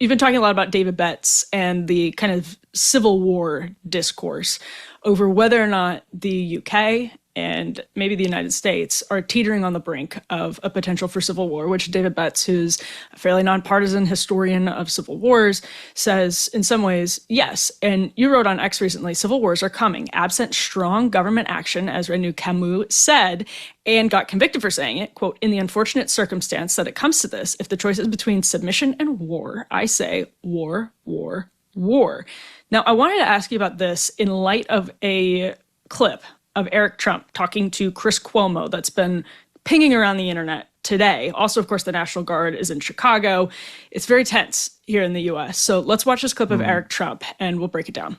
you've been talking a lot about David Betts and the kind of Civil War discourse over whether or not the UK and maybe the United States are teetering on the brink of a potential for civil war, which David Betts, who's a fairly nonpartisan historian of civil wars, says in some ways, yes. And you wrote on X recently, civil wars are coming, absent strong government action, as Renu Camus said, and got convicted for saying it, quote, in the unfortunate circumstance that it comes to this, if the choice is between submission and war, I say war, war, war. Now, I wanted to ask you about this in light of a clip of Eric Trump talking to Chris Cuomo that's been pinging around the internet today. Also, of course, the National Guard is in Chicago. It's very tense here in the US. So let's watch this clip of Eric Trump and we'll break it down.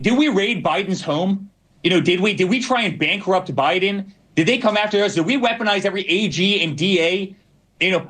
Did we raid Biden's home? Did we try and bankrupt Biden? Did they come after us? Did we weaponize every AG and DA,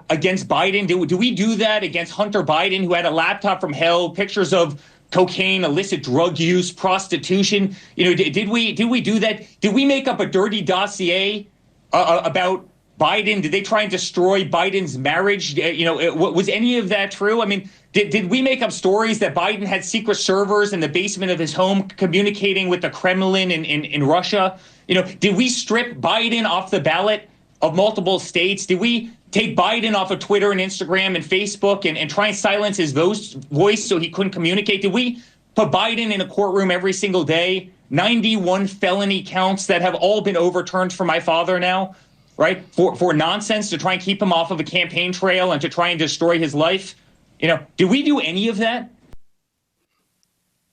against Biden? Do we do that against Hunter Biden, who had a laptop from hell, pictures of cocaine, illicit drug use, prostitution? Did we do that? Did we make up a dirty dossier about Biden? Did they try and destroy Biden's marriage? Was any of that true? I mean, did we make up stories that Biden had secret servers in the basement of his home communicating with the Kremlin in Russia? Did we strip Biden off the ballot of multiple states? Did we take Biden off of Twitter and Instagram and Facebook and try and silence his voice so he couldn't communicate? Did we put Biden in a courtroom every single day? 91 felony counts that have all been overturned for my father now, right? For nonsense, to try and keep him off of a campaign trail and to try and destroy his life. Did we do any of that?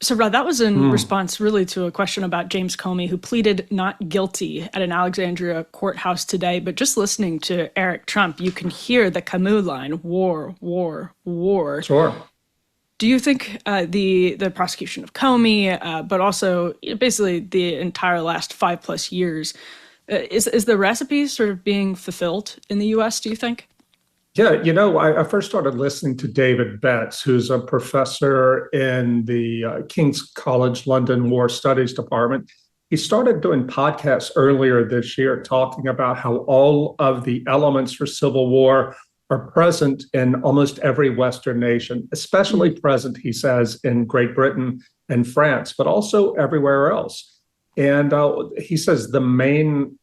So, Rod, that was in response really to a question about James Comey, who pleaded not guilty at an Alexandria courthouse today. But just listening to Eric Trump, you can hear the Camus line, war, war, war. Sure. Do you think the prosecution of Comey, but also basically the entire last 5+ years, is the recipe sort of being fulfilled in the U.S., do you think? Yeah, I first started listening to David Betts, who's a professor in the King's College London War Studies Department. He started doing podcasts earlier this year talking about how all of the elements for civil war are present in almost every Western nation, especially present, he says, in Great Britain and France, but also everywhere else. And he says the main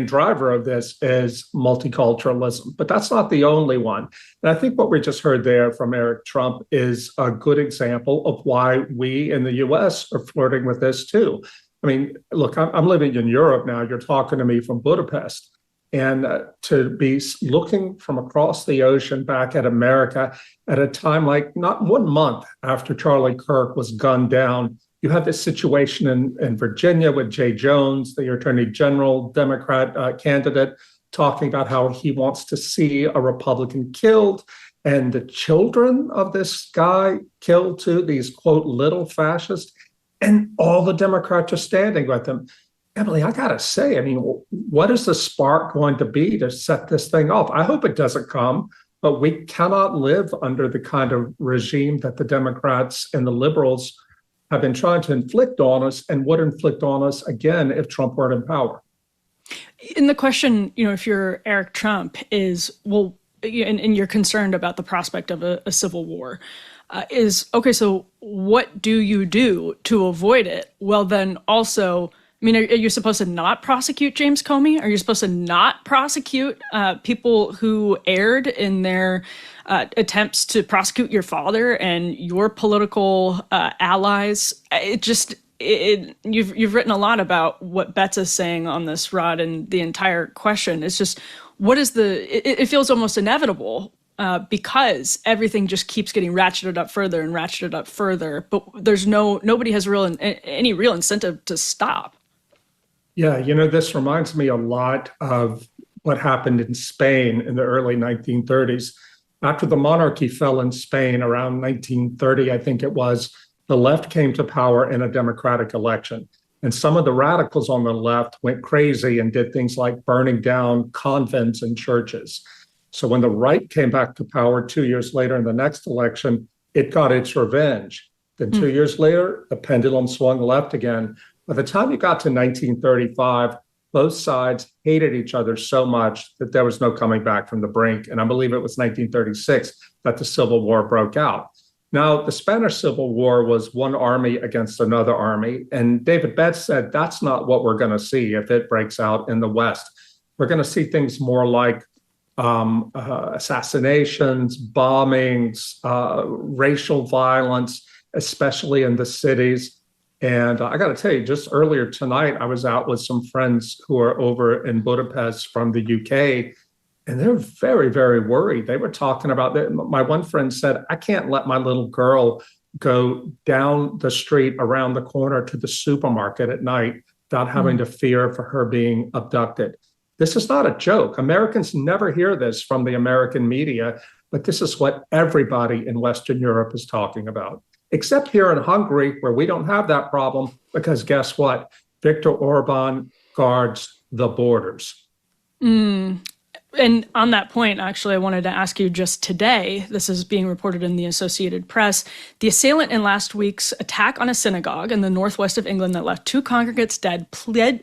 driver of this is multiculturalism, but that's not the only one. And I think what we just heard there from Eric Trump is a good example of why we in the US are flirting with this too. I mean, look, I'm living in Europe now. You're talking to me from Budapest. And to be looking from across the ocean back at America at a time like not 1 month after Charlie Kirk was gunned down, you have this situation in Virginia with Jay Jones, the Attorney General, Democrat candidate, talking about how he wants to see a Republican killed and the children of this guy killed too, these, quote, little fascists, and all the Democrats are standing with him. Emily, I got to say, I mean, what is the spark going to be to set this thing off? I hope it doesn't come, but we cannot live under the kind of regime that the Democrats and the liberals have been trying to inflict on us and would inflict on us again if Trump were in power. And the question, if you're Eric Trump, is, well, and you're concerned about the prospect of a civil war, is, okay, so what do you do to avoid it? Well, then also, I mean, are you supposed to not prosecute James Comey? Are you supposed to not prosecute people who erred in their attempts to prosecute your father and your political allies? You've written a lot about what Betts is saying on this, Rod, and the entire question. It's just, it feels almost inevitable because everything just keeps getting ratcheted up further and ratcheted up further, but nobody has any real incentive to stop. Yeah, this reminds me a lot of what happened in Spain in the early 1930s. After the monarchy fell in Spain around 1930, I think it was, the left came to power in a democratic election. And some of the radicals on the left went crazy and did things like burning down convents and churches. So when the right came back to power 2 years later in the next election, it got its revenge. Then 2 years later, the pendulum swung left again. By the time you got to 1935, both sides hated each other so much that there was no coming back from the brink. And I believe it was 1936 that the Civil War broke out. Now, the Spanish Civil War was one army against another army. And David Betts said that's not what we're going to see if it breaks out in the West. We're going to see things more like assassinations, bombings, racial violence, especially in the cities. And I got to tell you, just earlier tonight, I was out with some friends who are over in Budapest from the UK, and they're very, very worried. They were talking about that. My one friend said, I can't let my little girl go down the street around the corner to the supermarket at night without having to fear for her being abducted. This is not a joke. Americans never hear this from the American media, but this is what everybody in Western Europe is talking about, except here in Hungary, where we don't have that problem, because guess what? Viktor Orban guards the borders. And on that point, actually, I wanted to ask you just today, this is being reported in the Associated Press, the assailant in last week's attack on a synagogue in the northwest of England that left 2 congregants dead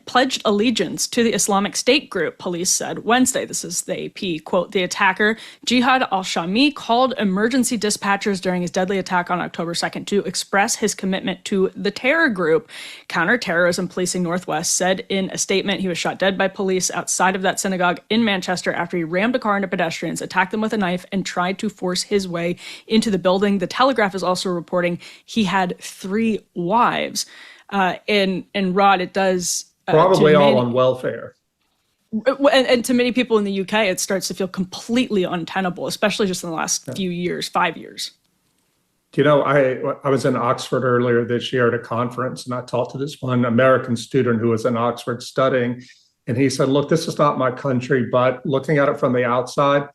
pledged allegiance to the Islamic State group, police said Wednesday. This is the AP. Quote, the attacker, Jihad al-Shami, called emergency dispatchers during his deadly attack on October 2nd to express his commitment to the terror group. Counterterrorism Policing Northwest said in a statement he was shot dead by police outside of that synagogue in Manchester after he rammed a car into pedestrians, attacked them with a knife, and tried to force his way into the building. The Telegraph is also reporting he had 3 wives. And Rod, it does... Probably all on welfare. And to many people in the UK, it starts to feel completely untenable, especially just in the last few years, 5 years. You know, I was in Oxford earlier this year at a conference, and I talked to this one American student who was in Oxford studying. And he said, look, this is not my country, but looking at it from the outside,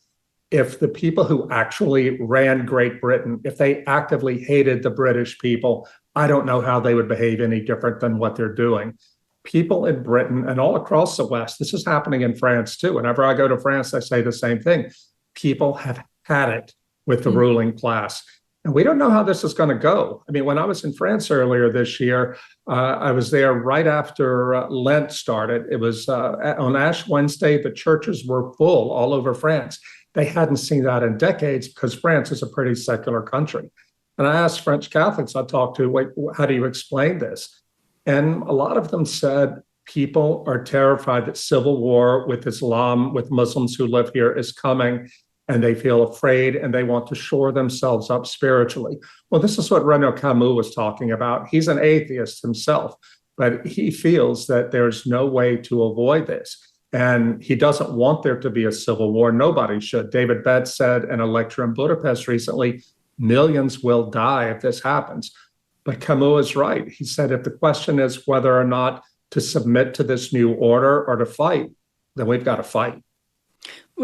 if the people who actually ran Great Britain, if they actively hated the British people, I don't know how they would behave any different than what they're doing. People in Britain and all across the West, this is happening in France too. Whenever I go to France, I say the same thing. People have had it with the ruling class. And we don't know how this is going to go. I mean, when I was in France earlier this year, I was there right after Lent started. It was on Ash Wednesday, the churches were full all over France. They hadn't seen that in decades because France is a pretty secular country. And I asked French Catholics I talked to, wait, how do you explain this? And a lot of them said people are terrified that civil war with Islam, with Muslims who live here is coming. And they feel afraid and they want to shore themselves up spiritually. Well, this is what Renaud Camus was talking about. He's an atheist himself, but he feels that there's no way to avoid this. And he doesn't want there to be a civil war. Nobody should. David Betts said in a lecture in Budapest recently, millions will die if this happens. But Camus is right. He said if the question is whether or not to submit to this new order or to fight, then we've got to fight.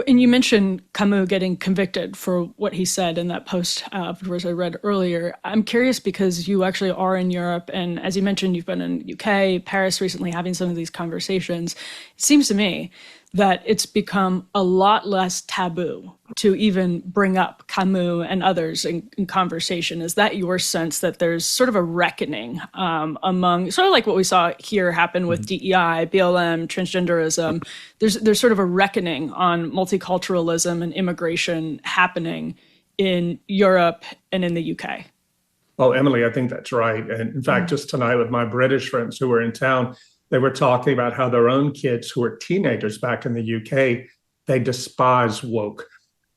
And you mentioned Camus getting convicted for what he said in that post afterwards I read earlier. I'm curious because you actually are in Europe, and as you mentioned, you've been in UK, Paris recently, having some of these conversations. It seems to me that it's become a lot less taboo to even bring up Camus and others in conversation. Is that your sense that there's sort of a reckoning among, sort of like what we saw here happen with DEI, BLM, transgenderism? There's sort of a reckoning on multiculturalism and immigration happening in Europe and in the UK. Oh, Emily, I think that's right. And in fact, just tonight with my British friends who were in town, they were talking about how their own kids who were teenagers back in the UK, they despise woke.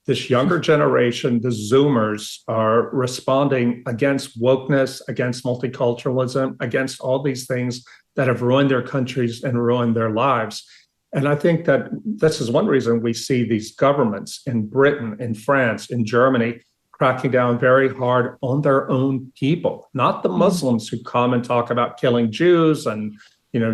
This younger generation, the Zoomers, are responding against wokeness, against multiculturalism, against all these things that have ruined their countries and ruined their lives. And I think that this is one reason we see these governments in Britain, in France, in Germany, cracking down very hard on their own people, not the Muslims who come and talk about killing Jews and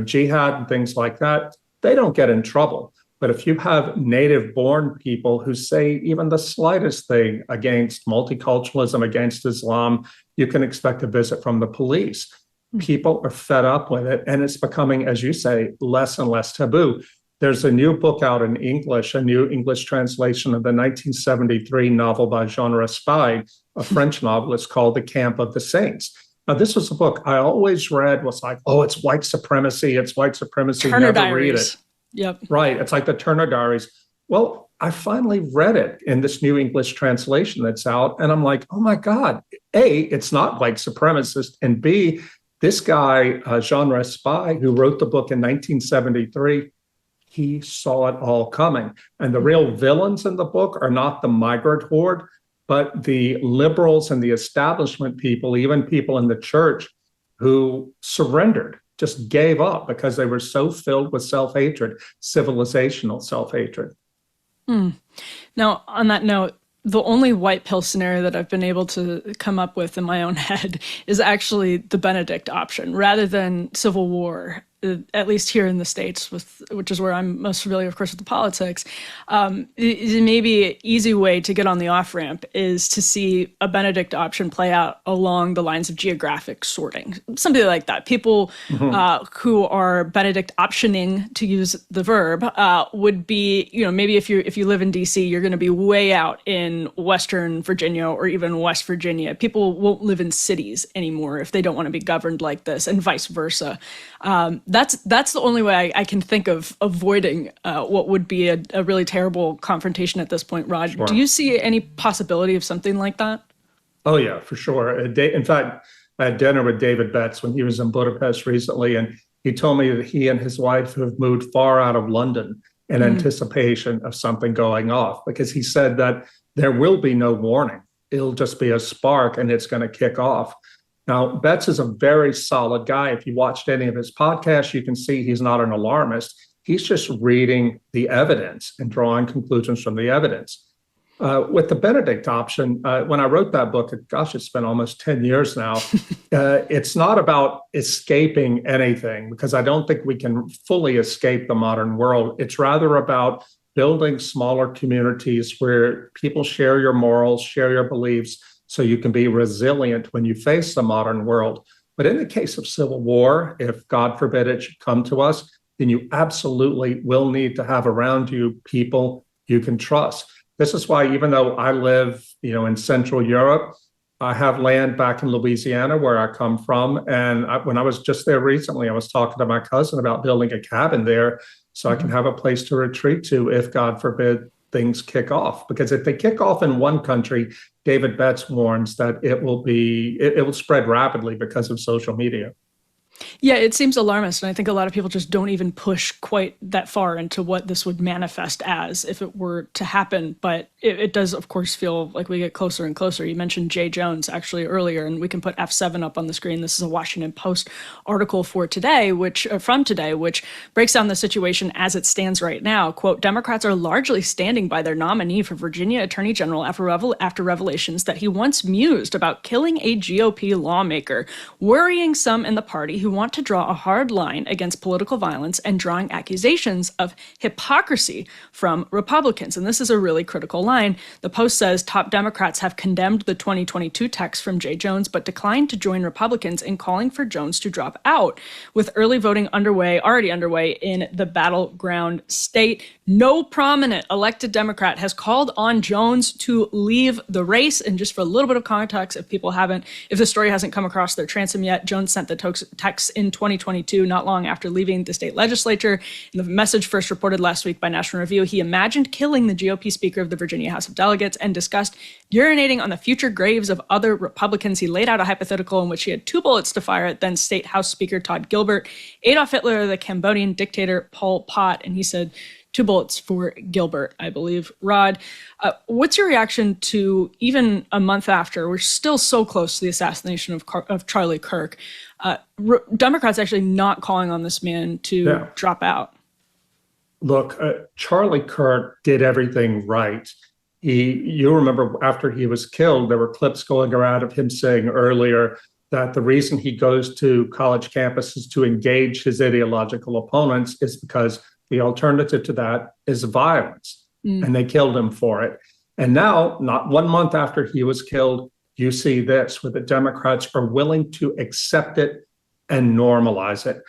jihad and things like that. They don't get in trouble. But if you have native-born people who say even the slightest thing against multiculturalism, against Islam, you can expect a visit from the police. People are fed up with it, and it's becoming, as you say, less and less taboo. There's a new book out in English, a new English translation of the 1973 novel by Jean Raspail, a French novelist, called The Camp of the Saints. Now, this was a book I always read, was like, oh, it's white supremacy, Turner Diaries. Read it. Yep. Right. It's like the Turner Diaries. Well, I finally read it in this new English translation that's out. And I'm like, oh my God, A, it's not white supremacist. And B, this guy, Jean Raspail, who wrote the book in 1973, he saw it all coming. And the real villains in the book are not the migrant horde, but the liberals and the establishment people, even people in the church who surrendered, just gave up because they were so filled with self-hatred, civilizational self-hatred. Now, on that note, the only white pill scenario that I've been able to come up with in my own head is actually the Benedict option rather than civil war, at least here in the States, which is where I'm most familiar, of course, with the politics. Maybe an easy way to get on the off-ramp is to see a Benedict option play out along the lines of geographic sorting, something like that. People who are Benedict optioning, to use the verb, would be, maybe if you live in D.C., you're going to be way out in Western Virginia or even West Virginia. People won't live in cities anymore if they don't want to be governed like this, and vice versa. That's the only way I can think of avoiding what would be a really terrible confrontation at this point. Rod, Sure. Do you see any possibility of something like that? Oh, yeah, for sure. In fact, I had dinner with David Betts when he was in Budapest recently, and he told me that he and his wife have moved far out of London in anticipation of something going off, because he said that there will be no warning. It'll just be a spark and it's going to kick off. Now, Betts is a very solid guy. If you watched any of his podcasts, you can see he's not an alarmist. He's just reading the evidence and drawing conclusions from the evidence. With the Benedict option, when I wrote that book, gosh, it's been almost 10 years now, it's not about escaping anything, because I don't think we can fully escape the modern world. It's rather about building smaller communities where people share your morals, share your beliefs, so you can be resilient when you face the modern world. But in the case of civil war, if God forbid it should come to us, then you absolutely will need to have around you people you can trust. This is why, even though I live, in Central Europe, I have land back in Louisiana where I come from. And when I was just there recently, I was talking to my cousin about building a cabin there so I can have a place to retreat to if, God forbid, things kick off. Because if they kick off in one country, David Betts warns that it will spread rapidly because of social media. Yeah, it seems alarmist, and I think a lot of people just don't even push quite that far into what this would manifest as if it were to happen. But it does, of course, feel like we get closer and closer. You mentioned Jay Jones actually earlier, and we can put F7 up on the screen. This is a Washington Post article from today, which breaks down the situation as it stands right now. Quote, Democrats are largely standing by their nominee for Virginia Attorney General after revelations that he once mused about killing a GOP lawmaker, worrying some in the party who want to draw a hard line against political violence and drawing accusations of hypocrisy from Republicans. And this is a really critical line. The Post says top Democrats have condemned the 2022 text from Jay Jones, but declined to join Republicans in calling for Jones to drop out. With early voting already underway in the battleground state, no prominent elected Democrat has called on Jones to leave the race. And just for a little bit of context, if the story hasn't come across their transom yet, Jones sent the text in 2022, not long after leaving the state legislature. In the message first reported last week by National Review, he imagined killing the GOP Speaker of the Virginia House of Delegates and discussed urinating on the future graves of other Republicans. He laid out a hypothetical in which he had 2 bullets to fire at then State House Speaker Todd Gilbert, Adolf Hitler, the Cambodian dictator Pol Pot, and he said 2 bullets for Gilbert, I believe. Rod, what's your reaction to, even a month after, we're still so close to the assassination of Charlie Kirk, Democrats actually not calling on this man to drop out? Look, Charlie Kirk did everything right. You remember after he was killed, there were clips going around of him saying earlier that the reason he goes to college campuses to engage his ideological opponents is because the alternative to that is violence, and they killed him for it. And now, not 1 month after he was killed, you see this, where the Democrats are willing to accept it and normalize it.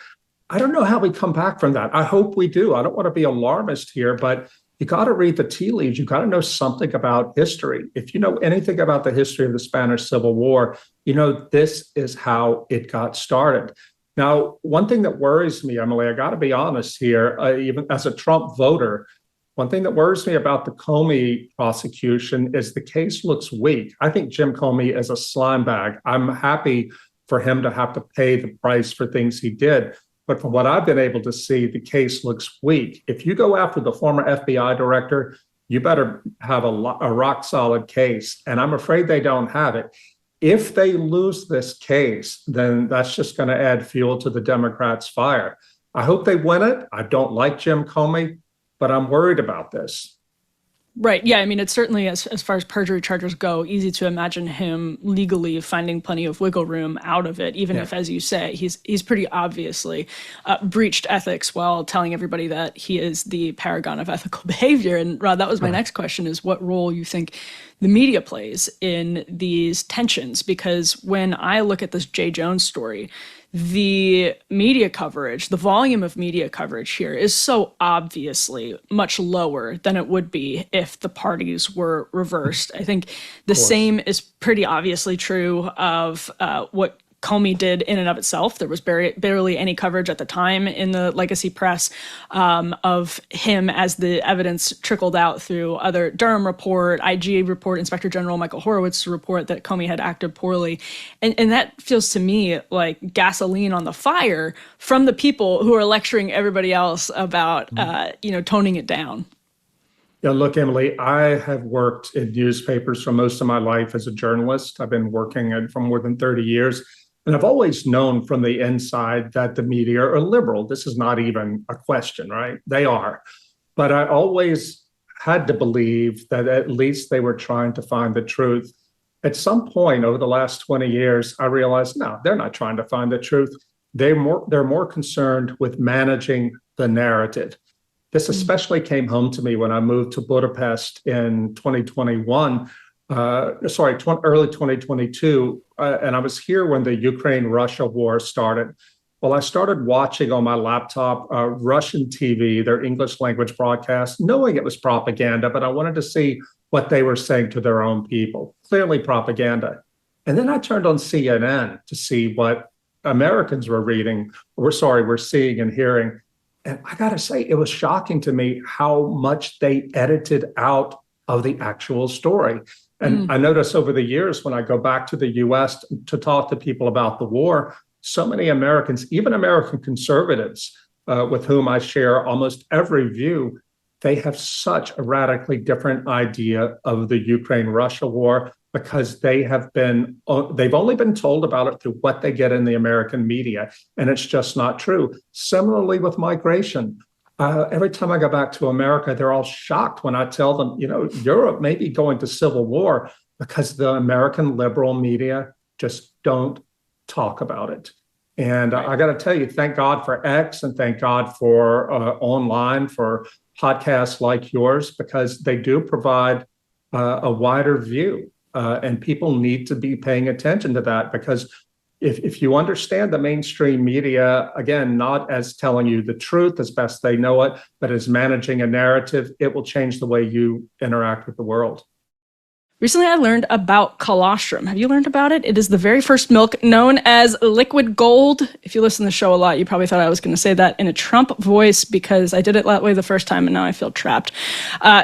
I don't know how we come back from that. I hope we do. I don't want to be alarmist here, but you got to read the tea leaves. You got to know something about history. If you know anything about the history of the Spanish Civil War, this is how it got started. Now, one thing that worries me, Emily, I got to be honest here, even as a Trump voter, One thing that worries me about the Comey prosecution is the case looks weak. I think Jim Comey is a slime bag. I'm happy for him to have to pay the price for things he did. But from what I've been able to see, the case looks weak. If you go after the former FBI director, you better have a rock solid case. And I'm afraid they don't have it. If they lose this case, then that's just going to add fuel to the Democrats' fire. I hope they win it. I don't like Jim Comey, but I'm worried about this. Right. Yeah. I mean, it's certainly, as far as perjury charges go, easy to imagine him legally finding plenty of wiggle room out of it, even if, as you say, he's pretty obviously breached ethics while telling everybody that he is the paragon of ethical behavior. And Rod, that was my next question, is what role you think the media plays in these tensions? Because when I look at this Jay Jones story, the media coverage, the volume of media coverage here is so obviously much lower than it would be if the parties were reversed. I think the same is pretty obviously true of what Comey did in and of itself. There was barely any coverage at the time in the legacy press of him as the evidence trickled out through other Durham report, IG report, Inspector General Michael Horowitz's report that Comey had acted poorly. And that feels to me like gasoline on the fire from the people who are lecturing everybody else about, toning it down. Yeah, look, Emily, I have worked in newspapers for most of my life as a journalist. I've been working for more than 30 years. And I've always known from the inside that the media are liberal. This is not even a question, right? They are. But I always had to believe that at least they were trying to find the truth. At some point over the last 20 years, I realized, no, they're not trying to find the truth. They're more concerned with managing the narrative. This especially came home to me when I moved to Budapest in 2021. Early 2022. And I was here when the Ukraine-Russia war started. Well, I started watching on my laptop Russian TV, their English language broadcast, knowing it was propaganda, but I wanted to see what they were saying to their own people. Clearly propaganda. And then I turned on CNN to see what Americans were seeing and hearing. And I got to say, it was shocking to me how much they edited out of the actual story. And I notice over the years, when I go back to the US to talk to people about the war, so many Americans, even American conservatives with whom I share almost every view, they have such a radically different idea of the Ukraine-Russia war because they've only been told about it through what they get in the American media. And it's just not true. Similarly with migration. Every time I go back to America, they're all shocked when I tell them, Europe may be going to civil war because the American liberal media just don't talk about it. And I got to tell you, thank God for X and thank God for online, for podcasts like yours, because they do provide a wider view. And people need to be paying attention to that because if you understand the mainstream media, again, not as telling you the truth as best they know it, but as managing a narrative, it will change the way you interact with the world. Recently, I learned about colostrum. Have you learned about it? It is the very first milk known as liquid gold. If you listen to the show a lot, you probably thought I was going to say that in a Trump voice because I did it that way the first time and now I feel trapped.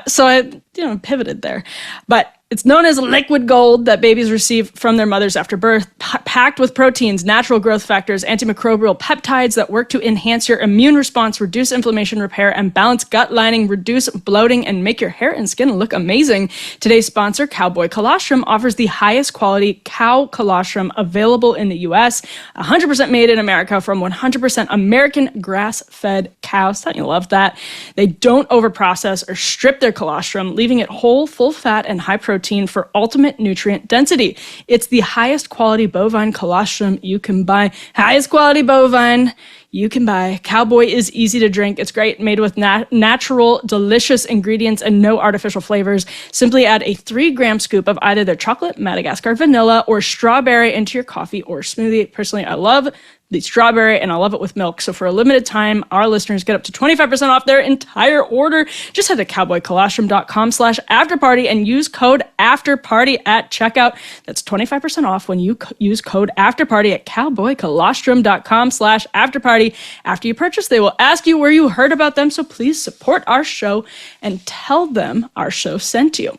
So I pivoted there. But it's known as liquid gold that babies receive from their mothers after birth, packed with proteins, natural growth factors, antimicrobial peptides that work to enhance your immune response, reduce inflammation, repair, and balance gut lining, reduce bloating, and make your hair and skin look amazing. Today's sponsor, Cowboy Colostrum, offers the highest quality cow colostrum available in the U.S., 100% made in America from 100% American grass-fed cows. Don't you love that? They don't overprocess or strip their colostrum, leaving it whole, full fat, and high protein for ultimate nutrient density. It's the highest quality bovine colostrum you can buy. Highest quality bovine you can buy. Cowboy is easy to drink. It's great, made with natural, delicious ingredients and no artificial flavors. Simply add a 3-gram scoop of either their chocolate, Madagascar vanilla, or strawberry into your coffee or smoothie. Personally, I love the strawberry, and I love it with milk. So for a limited time, our listeners get up to 25% off their entire order. Just head to cowboycolostrum.com/afterparty and use code afterparty at checkout. That's 25% off when you use code afterparty at cowboycolostrum.com/afterparty. everybody. After you purchase, they will ask you where you heard about them. So please support our show and tell them our show sent you.